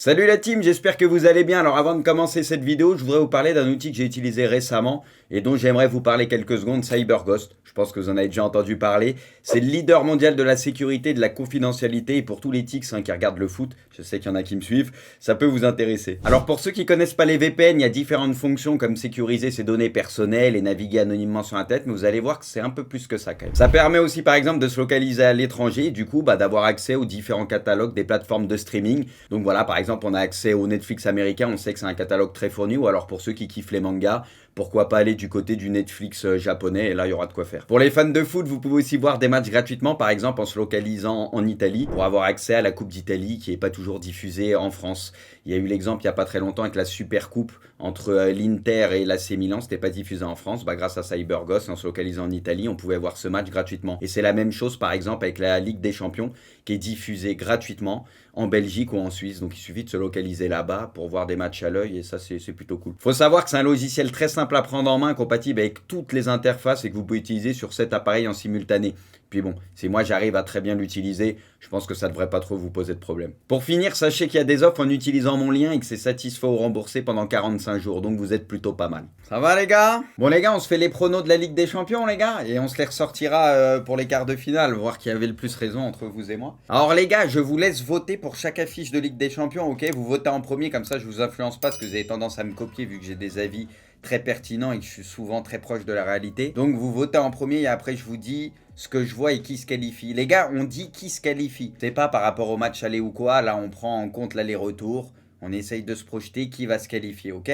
Salut la team, j'espère que vous allez bien. Alors avant de commencer cette vidéo, je voudrais vous parler d'un outil que j'ai utilisé récemment et dont j'aimerais vous parler quelques secondes, CyberGhost. Je pense que vous en avez déjà entendu parler. C'est le leader mondial de la sécurité, de la confidentialité et pour tous les tics qui regardent le foot, je sais qu'il y en a qui me suivent, ça peut vous intéresser. Alors pour ceux qui connaissent pas les VPN, il y a différentes fonctions comme sécuriser ses données personnelles et naviguer anonymement sur Internet, mais vous allez voir que c'est un peu plus que ça quand même. Ça permet aussi par exemple de se localiser à l'étranger et du coup d'avoir accès aux différents catalogues des plateformes de streaming. Donc voilà, par exemple, on a accès au Netflix américain, on sait que c'est un catalogue très fourni, ou alors pour ceux qui kiffent les mangas, pourquoi pas aller du côté du Netflix japonais, et là il y aura de quoi faire. Pour les fans de foot, vous pouvez aussi voir des matchs gratuitement, par exemple en se localisant en Italie, pour avoir accès à la Coupe d'Italie qui n'est pas toujours diffusée en France. Il y a eu l'exemple il n'y a pas très longtemps avec la Super Coupe entre l'Inter et l'AC Milan, c'était pas diffusé en France, grâce à CyberGhost, en se localisant en Italie, on pouvait voir ce match gratuitement. Et c'est la même chose par exemple avec la Ligue des Champions, qui est diffusée gratuitement en Belgique ou en Suisse, donc il suffit de se localiser là-bas pour voir des matchs à l'œil et ça c'est plutôt cool. Faut savoir que c'est un logiciel très simple à prendre en main, compatible avec toutes les interfaces et que vous pouvez utiliser sur 7 appareils en simultané. Puis bon, si moi j'arrive à très bien l'utiliser, je pense que ça ne devrait pas trop vous poser de problème. Pour finir, sachez qu'il y a des offres en utilisant mon lien et que c'est satisfait ou remboursé pendant 45 jours, donc vous êtes plutôt pas mal. Ça va les gars? Bon les gars, on se fait les pronos de la Ligue des Champions les gars, et on se les ressortira pour les quarts de finale, voir qui avait le plus raison entre vous et moi. Alors les gars, je vous laisse voter pour chaque affiche de Ligue des Champions, ok? Vous votez en premier, comme ça je vous influence pas, parce que vous avez tendance à me copier vu que j'ai des avis très pertinents et que je suis souvent très proche de la réalité. Donc vous votez en premier et après je vous dis ce que je vois et qui se qualifie. Les gars, on dit qui se qualifie. C'est pas par rapport au match aller ou quoi, là on prend en compte l'aller-retour, on essaye de se projeter qui va se qualifier, ok?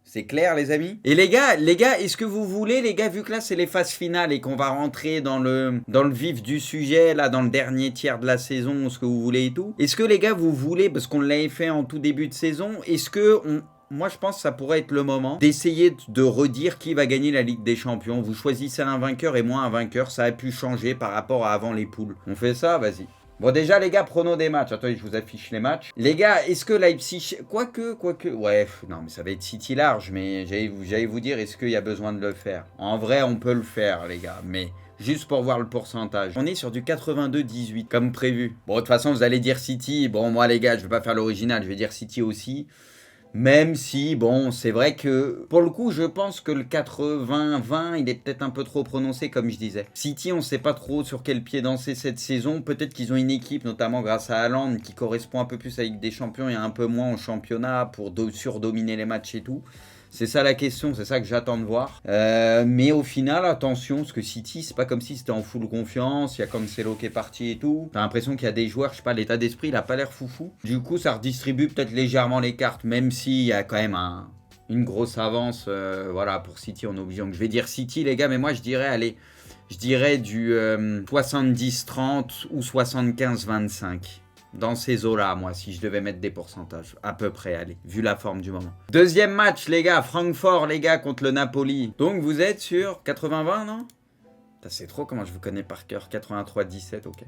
C'est clair les amis? Et les gars, est-ce que vous voulez, les gars, vu que là c'est les phases finales et qu'on va rentrer dans le vif du sujet, là dans le dernier tiers de la saison, ce que vous voulez et tout, est-ce que les gars vous voulez, parce qu'on l'avait fait en tout début de saison, est-ce que moi, je pense que ça pourrait être le moment d'essayer de redire qui va gagner la Ligue des Champions. Vous choisissez un vainqueur et moi un vainqueur. Ça a pu changer par rapport à avant les poules. On fait ça? Vas-y. Bon, déjà, les gars, pronos des matchs. Attendez, je vous affiche les matchs. Les gars, est-ce que Leipzig... Quoique... Ouais, non, mais ça va être City large. Mais j'allais vous dire, est-ce qu'il y a besoin de le faire? En vrai, on peut le faire, les gars. Mais... juste pour voir le pourcentage. On est sur du 82-18, comme prévu. Bon, de toute façon, vous allez dire City. Bon, moi, les gars, je vais pas faire l'original. Je vais dire City aussi. Même si, bon, c'est vrai que, pour le coup, je pense que le 80-20, il est peut-être un peu trop prononcé, comme je disais. City, on ne sait pas trop sur quel pied danser cette saison. Peut-être qu'ils ont une équipe, notamment grâce à Haaland, qui correspond un peu plus à la Ligue des Champions et un peu moins au championnat pour surdominer les matchs et tout. C'est ça la question, c'est ça que j'attends de voir. Mais au final, attention, parce que City, c'est pas comme si c'était en full confiance, il y a Cancelo qui est parti et tout. T'as l'impression qu'il y a des joueurs, je sais pas, l'état d'esprit, il a pas l'air foufou. Du coup, ça redistribue peut-être légèrement les cartes, même s'il y a quand même une grosse avance. Voilà, pour City, on est obligé. Donc je vais dire City, les gars, mais moi je dirais, allez, je dirais du 70-30 ou 75-25. Dans ces eaux-là, moi, si je devais mettre des pourcentages. À peu près, allez, vu la forme du moment. Deuxième match, les gars. Francfort, les gars, contre le Napoli. Donc, vous êtes sur 80-20, non? C'est trop comment je vous connais par cœur. 83-17, ok.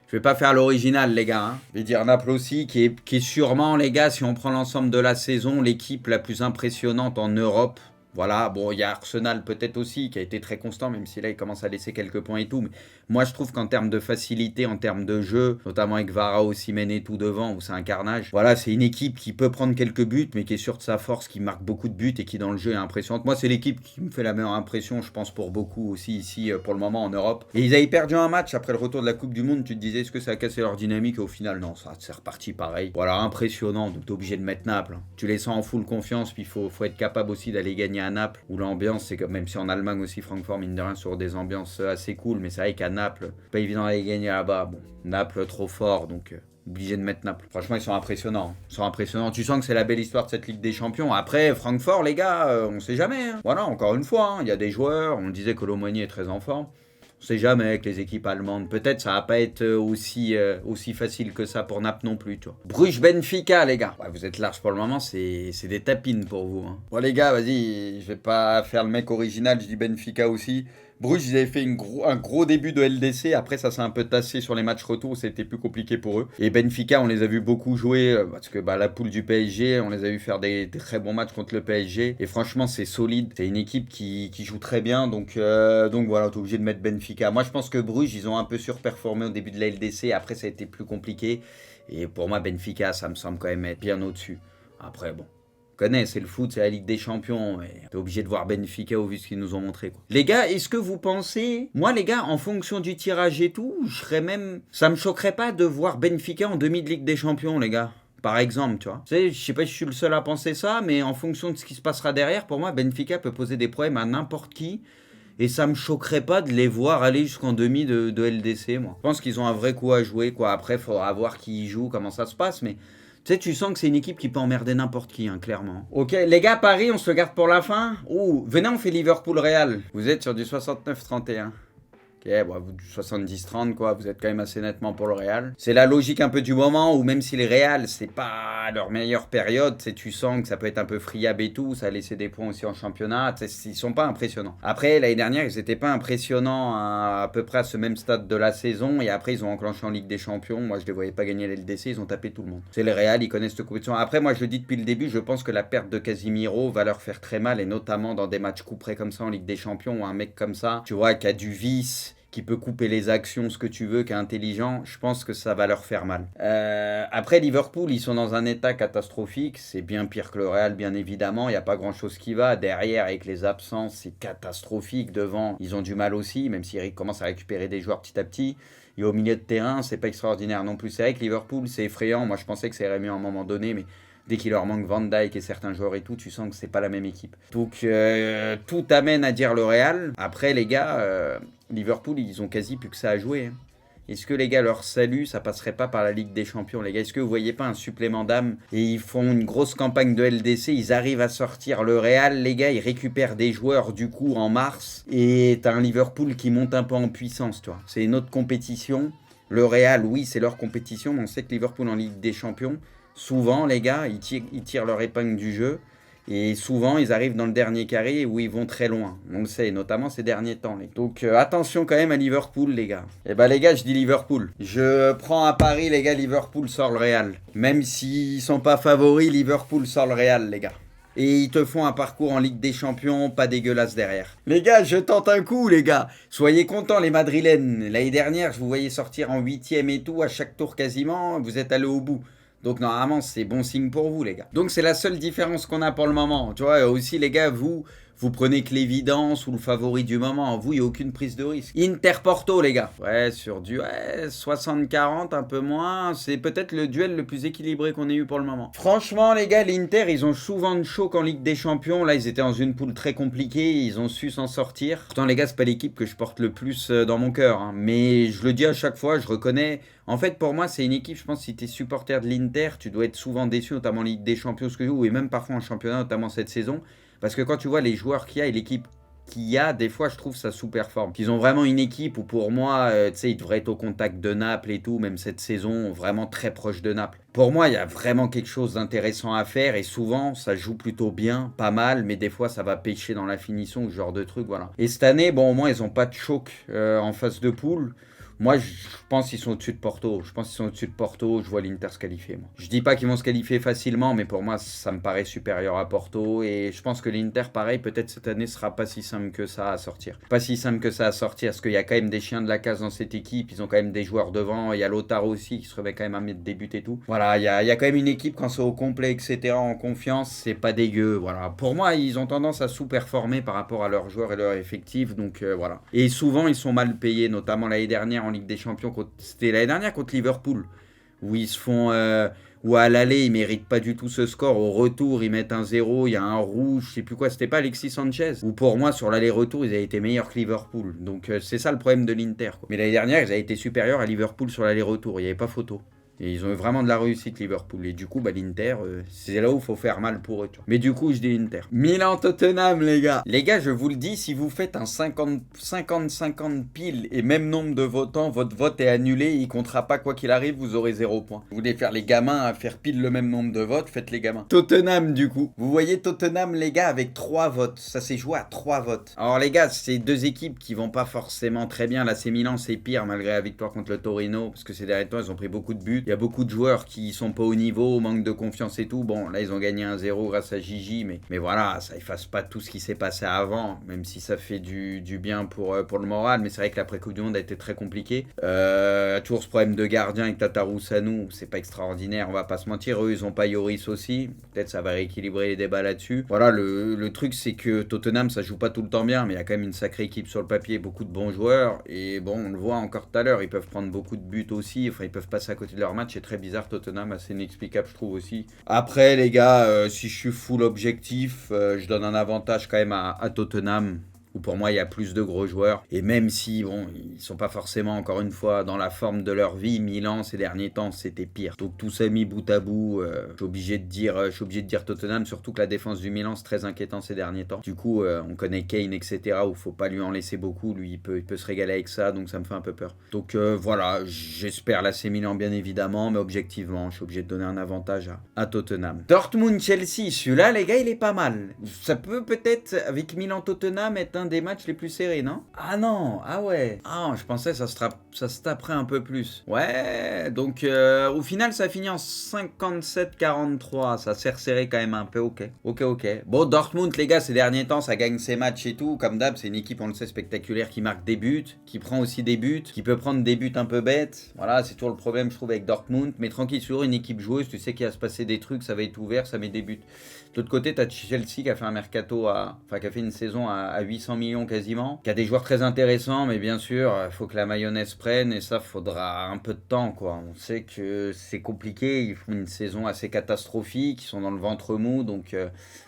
Je vais pas faire l'original, les gars. Hein. Je vais dire Naples aussi, qui est sûrement, les gars, si on prend l'ensemble de la saison, l'équipe la plus impressionnante en Europe. Voilà, bon, il y a Arsenal peut-être aussi, qui a été très constant, même si là, il commence à laisser quelques points et tout. Mais moi, je trouve qu'en termes de facilité, en termes de jeu, notamment avec Varane, Osimhen et tout devant, où c'est un carnage, voilà, c'est une équipe qui peut prendre quelques buts, mais qui est sûre de sa force, qui marque beaucoup de buts et qui, dans le jeu, est impressionnante. Moi, c'est l'équipe qui me fait la meilleure impression, je pense, pour beaucoup aussi ici, pour le moment, en Europe. Et ils avaient perdu un match après le retour de la Coupe du Monde. Tu te disais, est-ce que ça a cassé leur dynamique? Et au final, non, ça c'est reparti pareil. Voilà, impressionnant. Donc, t'es obligé de mettre Naples. Tu les sens en full confiance, puis il faut être capable aussi d'aller gagner à Naples, où l'ambiance, c'est comme, même si en Allemagne aussi, Francfort, mine de rien, sur des ambiances assez cool, mais c'est vrai qu'à Naples, pas évident d'aller gagner là-bas. Bon, Naples trop fort, donc obligé de mettre Naples. Franchement, ils sont impressionnants. Ils sont impressionnants. Tu sens que c'est la belle histoire de cette Ligue des Champions. Après, Francfort, les gars, on sait jamais. Hein. Voilà, encore une fois, il y a des joueurs. On disait que Lomoni est très en forme. On sait jamais avec les équipes allemandes. Peut-être ça va pas être aussi facile que ça pour Naples non plus, tu vois. Bruges-Benfica, les gars. Ouais, vous êtes large pour le moment, c'est des tapines pour vous. Hein. Bon, les gars, vas-y, je vais pas faire le mec original, je dis Benfica aussi. Bruges, ils avaient fait un gros début de LDC. Après, ça s'est un peu tassé sur les matchs retour. C'était plus compliqué pour eux. Et Benfica, on les a vus beaucoup jouer. Parce que la poule du PSG, on les a vus faire des très bons matchs contre le PSG. Et franchement, c'est solide. C'est une équipe qui joue très bien. Donc voilà, t'es obligé de mettre Benfica. Moi, je pense que Bruges, ils ont un peu surperformé au début de la LDC. Après, ça a été plus compliqué. Et pour moi, Benfica, ça me semble quand même être bien au-dessus. Après, bon, on connaît, c'est le foot, c'est la Ligue des Champions. Mais t'es obligé de voir Benfica au vu de ce qu'ils nous ont montré, quoi. Les gars, est-ce que vous pensez... Moi, les gars, en fonction du tirage et tout, je serais même... Ça me choquerait pas de voir Benfica en demi de Ligue des Champions, les gars. Par exemple, tu vois. Tu sais, je sais pas si je suis le seul à penser ça, mais en fonction de ce qui se passera derrière, pour moi, Benfica peut poser des problèmes à n'importe qui. Et ça me choquerait pas de les voir aller jusqu'en demi de LDC, moi. Je pense qu'ils ont un vrai coup à jouer, quoi. Après, il faudra voir qui y joue, comment ça se passe, mais... Tu sais, tu sens que c'est une équipe qui peut emmerder n'importe qui, hein, clairement. Ok, les gars, Paris, on se le garde pour la fin. Ouh, venez, on fait Liverpool-Real. Vous êtes sur du 69-31. Ok, bon, vous, du 70-30, quoi, vous êtes quand même assez nettement pour le Real. C'est la logique un peu du moment où même si les Real, c'est pas leur meilleure période, tu sens que ça peut être un peu friable et tout, ça a laissé des points aussi en championnat, ils sont pas impressionnants. Après, l'année dernière, ils étaient pas impressionnants à peu près à ce même stade de la saison, et après, ils ont enclenché en Ligue des Champions. Moi, je les voyais pas gagner l'LDC, ils ont tapé tout le monde. C'est les Real, ils connaissent cette compétition. Après, moi, je le dis depuis le début, je pense que la perte de Casemiro va leur faire très mal, et notamment dans des matchs couperés comme ça en Ligue des Champions, où un mec comme ça, tu vois, qui a du vice, qui peut couper les actions, ce que tu veux, qui est intelligent, je pense que ça va leur faire mal. Après, Liverpool, ils sont dans un état catastrophique. C'est bien pire que le Real, bien évidemment. Il n'y a pas grand-chose qui va. Derrière, avec les absences, c'est catastrophique. Devant, ils ont du mal aussi, même s'ils commencent à récupérer des joueurs petit à petit. Et au milieu de terrain, c'est pas extraordinaire non plus. C'est vrai que Liverpool, c'est effrayant. Moi, je pensais que ça irait mieux à un moment donné, mais... Dès qu'il leur manque Van Dijk et certains joueurs et tout, tu sens que c'est pas la même équipe. Donc tout amène à dire le Real. Après les gars, Liverpool, ils ont quasi plus que ça à jouer. Hein. Est-ce que les gars, leur salut, ça passerait pas par la Ligue des Champions, les gars? Est-ce que vous voyez pas un supplément d'âme? Et ils font une grosse campagne de LDC, ils arrivent à sortir le Real, les gars, ils récupèrent des joueurs du coup en mars. Et t'as un Liverpool qui monte un peu en puissance, tu vois. C'est une autre compétition. Le Real, oui, c'est leur compétition, mais on sait que Liverpool en Ligue des Champions, souvent, les gars, ils tirent leur épingle du jeu. Et souvent, ils arrivent dans le dernier carré où ils vont très loin. On le sait, notamment ces derniers temps. Donc, attention quand même à Liverpool, les gars. Et bah, les gars, je dis Liverpool. Je prends à Paris, les gars, Liverpool sort le Real. Même s'ils sont pas favoris, Liverpool sort le Real, les gars. Et ils te font un parcours en Ligue des Champions, pas dégueulasse derrière. Les gars, je tente un coup, les gars. Soyez contents, les Madrilènes. L'année dernière, je vous voyais sortir en 8e et tout, à chaque tour quasiment. Vous êtes allés au bout. Donc normalement, c'est bon signe pour vous, les gars. Donc c'est la seule différence qu'on a pour le moment. Tu vois, aussi, les gars, vous prenez que l'évidence ou le favori du moment. Vous, il n'y a aucune prise de risque. Inter-Porto, les gars. Ouais, sur du 60-40, un peu moins. C'est peut-être le duel le plus équilibré qu'on ait eu pour le moment. Franchement, les gars, l'Inter, ils ont souvent de choc en Ligue des Champions. Là, ils étaient dans une poule très compliquée. Ils ont su s'en sortir. Pourtant, les gars, c'est pas l'équipe que je porte le plus dans mon cœur. Hein. Mais je le dis à chaque fois, je reconnais... En fait, pour moi, c'est une équipe, je pense, si tu es supporter de l'Inter, tu dois être souvent déçu, notamment en Ligue des Champions, ce que je joue, et même parfois en championnat, notamment cette saison. Parce que quand tu vois les joueurs qu'il y a et l'équipe qu'il y a, des fois, je trouve ça sous-performe. Ils ont vraiment une équipe où, pour moi, tu sais, ils devraient être au contact de Naples et tout, même cette saison, vraiment très proche de Naples. Pour moi, il y a vraiment quelque chose d'intéressant à faire, et souvent, ça joue plutôt bien, pas mal, mais des fois, ça va pêcher dans la finition, ce genre de truc, voilà. Et cette année, bon, au moins, ils n'ont pas de choc en phase de poule. Moi, je pense qu'ils sont au-dessus de Porto. Je vois l'Inter se qualifier, moi. Je dis pas qu'ils vont se qualifier facilement, mais pour moi, ça me paraît supérieur à Porto. Et je pense que l'Inter, pareil, peut-être cette année, sera pas si simple que ça à sortir. Parce qu'il y a quand même des chiens de la casse dans cette équipe. Ils ont quand même des joueurs devant. Il y a Lautaro aussi qui se remet quand même à mettre des buts et tout. Voilà, il y a quand même une équipe quand c'est au complet, etc., en confiance, c'est pas dégueu. Voilà. Pour moi, ils ont tendance à sous-performer par rapport à leurs joueurs et leur effectif. Donc voilà. Et souvent, ils sont mal payés, notamment l'année dernière en Ligue des Champions, c'était l'année dernière contre Liverpool, où ils se font, où à l'aller ils méritent pas du tout ce score, au retour ils mettent un 0, il y a un rouge, je sais plus quoi, c'était pas Alexis Sanchez, ou pour moi sur l'aller-retour ils avaient été meilleurs que Liverpool, donc c'est ça le problème de l'Inter, quoi. Mais l'année dernière ils avaient été supérieurs à Liverpool sur l'aller-retour, il n'y avait pas photo. Et ils ont eu vraiment de la réussite, Liverpool. Et du coup, bah, l'Inter, c'est là où il faut faire mal pour eux. Tu vois. Mais du coup, je dis Inter. Milan-Tottenham, les gars. Les gars, je vous le dis, si vous faites un 50-50 pile et même nombre de votants, votre vote est annulé. Il comptera pas quoi qu'il arrive, vous aurez 0 points. Vous voulez faire les gamins à faire pile le même nombre de votes, faites les gamins. Tottenham, du coup. Vous voyez Tottenham, les gars, avec 3 votes. Ça s'est joué à 3 votes. Alors, les gars, c'est deux équipes qui vont pas forcément très bien. Là, c'est Milan, c'est pire, malgré la victoire contre le Torino. Parce que ces derniers temps, ils ont pris beaucoup de buts. y a beaucoup de joueurs qui sont pas au niveau, manque de confiance et tout. Bon, là, ils ont gagné 1-0 grâce à Gigi, mais voilà, ça efface pas tout ce qui s'est passé avant, même si ça fait du bien pour le moral. Mais c'est vrai que l'après-Coupe du Monde a été très compliqué. Toujours ce problème de gardien avec Tatarusanu, c'est pas extraordinaire, on va pas se mentir. Eux, ils ont pas Yoris aussi. Peut-être ça va rééquilibrer les débats là-dessus. Voilà, le truc, c'est que Tottenham, ça joue pas tout le temps bien, mais il y a quand même une sacrée équipe sur le papier, beaucoup de bons joueurs. Et bon, on le voit encore tout à l'heure, ils peuvent prendre beaucoup de buts aussi. Enfin, ils peuvent passer à côté de leur match. C'est très bizarre, Tottenham, assez inexplicable, je trouve aussi. Après, les gars, si je suis full objectif, je donne un avantage quand même à Tottenham, où pour moi il y a plus de gros joueurs. Et même si, bon, ils sont pas forcément, encore une fois, dans la forme de leur vie, Milan ces derniers temps c'était pire. Donc tout ça mis bout à bout, je suis obligé de dire Tottenham, surtout que la défense du Milan c'est très inquiétant ces derniers temps. Du coup, on connaît Kane, etc., où faut pas lui en laisser beaucoup, lui il peut se régaler avec ça, donc ça me fait un peu peur. Donc voilà, j'espère l'AC Milan bien évidemment, mais objectivement, je suis obligé de donner un avantage à Tottenham. Dortmund-Chelsea, celui-là les gars il est pas mal. Ça peut peut-être, avec Milan-Tottenham, être un des matchs les plus serrés, non? Ah non, ah ouais. Ah, je pensais ça se taperait un peu plus. Ouais, donc au final ça finit en 57-43, ça s'est resserré quand même un peu, ok. Bon, Dortmund les gars, ces derniers temps ça gagne ses matchs et tout, comme d'hab c'est une équipe on le sait spectaculaire qui marque des buts, qui prend aussi des buts, qui peut prendre des buts un peu bêtes. Voilà, c'est toujours le problème je trouve avec Dortmund, mais tranquille, sur une équipe joueuse, tu sais qu'il va se passer des trucs, ça va être ouvert, ça met des buts. De l'autre côté, t'as Chelsea qui a fait un mercato qui a fait une saison à 800 millions quasiment, qui a des joueurs très intéressants, mais bien sûr, il faut que la mayonnaise prenne et ça faudra un peu de temps, quoi. On sait que c'est compliqué, ils font une saison assez catastrophique, ils sont dans le ventre mou, donc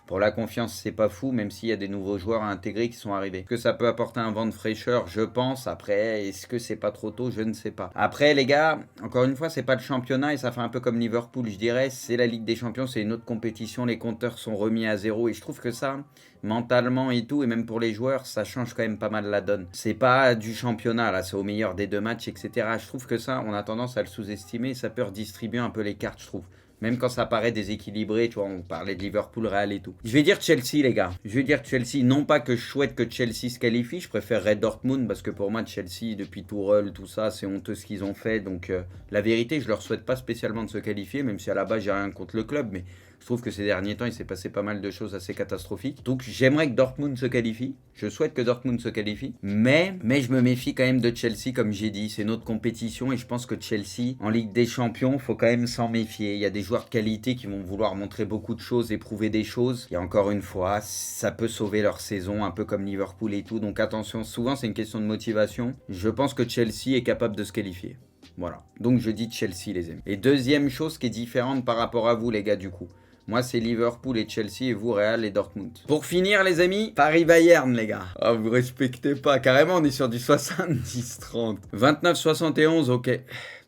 pour la confiance, c'est pas fou, même s'il y a des nouveaux joueurs à intégrer qui sont arrivés. Est-ce que ça peut apporter un vent de fraîcheur? Je pense. Après, est-ce que c'est pas trop tôt? Je ne sais pas. Après, les gars, encore une fois, c'est pas le championnat et ça fait un peu comme Liverpool, je dirais. C'est la Ligue des Champions, c'est une autre compétition. Les compteurs sont remis à zéro et je trouve que ça, mentalement et tout, et même pour les joueurs, ça change quand même pas mal la donne. C'est pas du championnat, là, c'est au meilleur des deux matchs, etc. Je trouve que ça, on a tendance à le sous-estimer, ça peut redistribuer un peu les cartes, je trouve. Même quand ça paraît déséquilibré, tu vois, on parlait de Liverpool, Real et tout. Je vais dire Chelsea, les gars. Je vais dire Chelsea. Non pas que je souhaite que Chelsea se qualifie, je préférerais Dortmund parce que pour moi, Chelsea, depuis Tourelle, tout ça, c'est honteux ce qu'ils ont fait. Donc, la vérité, je leur souhaite pas spécialement de se qualifier, même si à la base, j'ai rien contre le club, mais je trouve que ces derniers temps, il s'est passé pas mal de choses assez catastrophiques. Donc, j'aimerais que Dortmund se qualifie. Je souhaite que Dortmund se qualifie. Mais je me méfie quand même de Chelsea, comme j'ai dit. C'est notre compétition et je pense que Chelsea, en Ligue des Champions, faut quand même s'en méfier. Il y a des joueurs de qualité qui vont vouloir montrer beaucoup de choses et prouver des choses. Et encore une fois, ça peut sauver leur saison, un peu comme Liverpool et tout. Donc attention, souvent c'est une question de motivation. Je pense que Chelsea est capable de se qualifier. Voilà. Donc je dis Chelsea, les amis. Et deuxième chose qui est différente par rapport à vous, les gars, du coup. Moi, c'est Liverpool et Chelsea et vous, Real et Dortmund. Pour finir, les amis, Paris-Bayern, les gars. Ah, vous respectez pas. Carrément, on est sur du 70-30. 29-71, ok.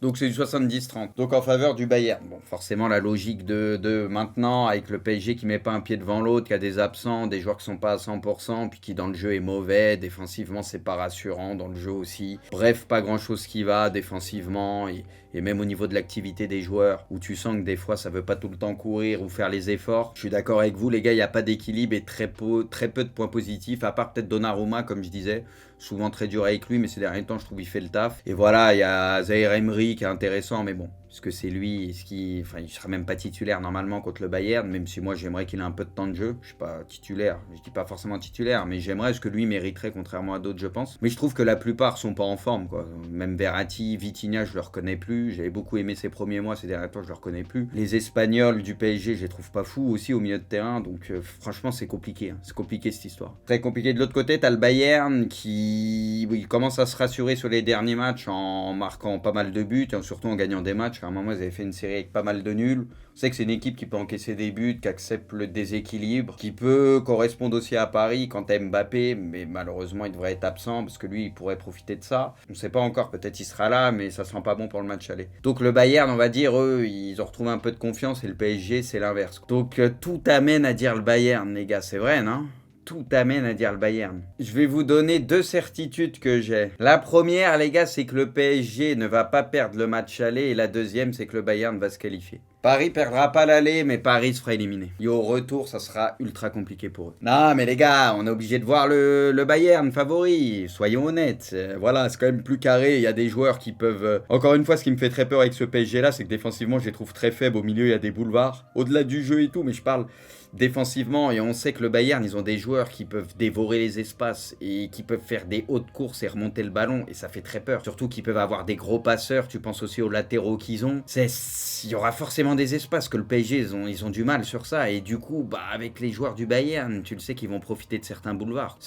Donc c'est du 70-30. Donc en faveur du Bayern. Bon, forcément, la logique de maintenant, avec le PSG qui met pas un pied devant l'autre, qui a des absents, des joueurs qui sont pas à 100%, puis qui dans le jeu est mauvais. Défensivement, c'est pas rassurant. Dans le jeu aussi. Bref, pas grand-chose qui va défensivement. Et même au niveau de l'activité des joueurs, où tu sens que des fois, ça veut pas tout le temps courir ou faire les efforts. Je suis d'accord avec vous, les gars, il n'y a pas d'équilibre et très peu de points positifs, à part peut-être Donnarumma, comme je disais. Souvent très dur avec lui, mais ces derniers temps, je trouve qu'il fait le taf. Et voilà, il y a Zaïre Emery qui est intéressant, mais bon, est-ce que c'est lui? Il sera même pas titulaire normalement contre le Bayern, même si moi j'aimerais qu'il ait un peu de temps de jeu. Je suis pas titulaire, je dis pas forcément titulaire, mais j'aimerais ce que lui mériterait, contrairement à d'autres, je pense. Mais je trouve que la plupart sont pas en forme, quoi. Même Verratti, Vitinha, je le reconnais plus. J'avais beaucoup aimé ses premiers mois, ces derniers temps, je le reconnais plus. Les Espagnols du PSG, je les trouve pas fous aussi au milieu de terrain, donc franchement, c'est compliqué. Hein. C'est compliqué cette histoire. Très compliqué. De l'autre côté, t'as le Bayern il commence à se rassurer sur les derniers matchs en marquant pas mal de buts et surtout en gagnant des matchs. À un moment, ils avaient fait une série avec pas mal de nuls. On sait que c'est une équipe qui peut encaisser des buts, qui accepte le déséquilibre, qui peut correspondre aussi à Paris quand t'as Mbappé, mais malheureusement, il devrait être absent parce que lui, il pourrait profiter de ça. On sait pas encore, peut-être il sera là, mais ça sent pas bon pour le match aller. Donc le Bayern, on va dire, eux, ils ont retrouvé un peu de confiance et le PSG, c'est l'inverse. Donc tout amène à dire le Bayern, les gars, c'est vrai, non? Tout amène à dire le Bayern. Je vais vous donner deux certitudes que j'ai. La première, les gars, c'est que le PSG ne va pas perdre le match aller et la deuxième, c'est que le Bayern va se qualifier. Paris perdra pas l'aller, mais Paris se fera éliminer. Et au retour, ça sera ultra compliqué pour eux. Non, mais les gars, on est obligé de voir le Bayern favori. Soyons honnêtes. Voilà, c'est quand même plus carré. Il y a des joueurs qui peuvent... Encore une fois, ce qui me fait très peur avec ce PSG-là, c'est que défensivement, je les trouve très faibles. Au milieu, il y a des boulevards. Au-delà du jeu et tout, mais je parle défensivement. Et on sait que le Bayern, ils ont des joueurs qui peuvent dévorer les espaces et qui peuvent faire des hautes courses et remonter le ballon. Et ça fait très peur. Surtout qu'ils peuvent avoir des gros passeurs. Tu penses aussi aux latéraux qu'ils ont. Il y aura forcément des espaces que le PSG, ils ont du mal sur ça. Et du coup, avec les joueurs du Bayern, tu le sais qu'ils vont profiter de certains boulevards.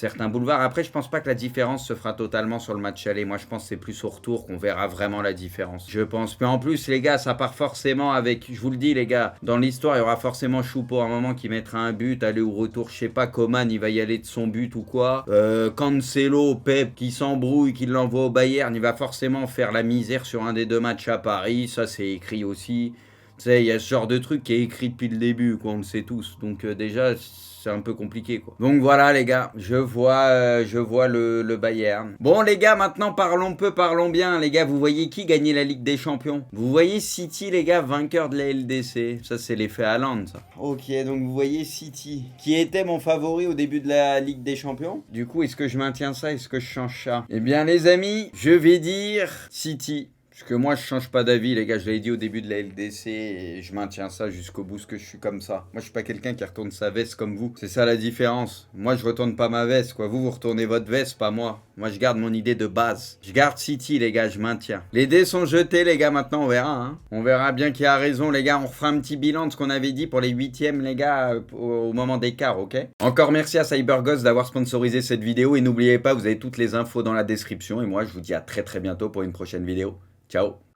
Après, je pense pas que la différence se fera totalement sur le match aller. Moi, je pense que c'est plus au retour qu'on verra vraiment la différence. Je pense. Mais en plus, les gars, ça part forcément avec... Je vous le dis, les gars, dans l'histoire, il y aura forcément Choupo à un moment qui mettra un but, aller au retour, je sais pas, Coman, il va y aller de son but ou quoi. Cancelo, Pep, qui s'embrouille, qui l'envoie au Bayern, il va forcément faire la misère sur un des deux matchs à Paris. Ça, c'est écrit aussi. Tu sais, il y a ce genre de truc qui est écrit depuis le début, quoi, on le sait tous. Donc déjà, c'est un peu compliqué, quoi. Donc voilà, les gars, je vois le Bayern. Bon, les gars, maintenant, parlons bien. Les gars, vous voyez qui gagner la Ligue des Champions? Vous voyez City, les gars, vainqueur de la LDC. Ça, c'est l'effet Haaland, ça. Ok, donc vous voyez City, qui était mon favori au début de la Ligue des Champions. Du coup, est-ce que je maintiens ça? Est-ce que je change ça? Eh bien, les amis, je vais dire City. Parce que moi, je change pas d'avis, les gars. Je l'avais dit au début de la LDC et je maintiens ça jusqu'au bout, parce que je suis comme ça. Moi, je suis pas quelqu'un qui retourne sa veste comme vous. C'est ça la différence. Moi, je retourne pas ma veste, quoi. Vous retournez votre veste, pas moi. Moi, je garde mon idée de base. Je garde City, les gars, je maintiens. Les dés sont jetés, les gars. Maintenant, on verra, hein. On verra bien qui a raison, les gars. On refera un petit bilan de ce qu'on avait dit pour les 8e, les gars, au moment d'écart, ok? Encore merci à CyberGhost d'avoir sponsorisé cette vidéo. Et n'oubliez pas, vous avez toutes les infos dans la description. Et moi, je vous dis à très bientôt pour une prochaine vidéo. Ciao.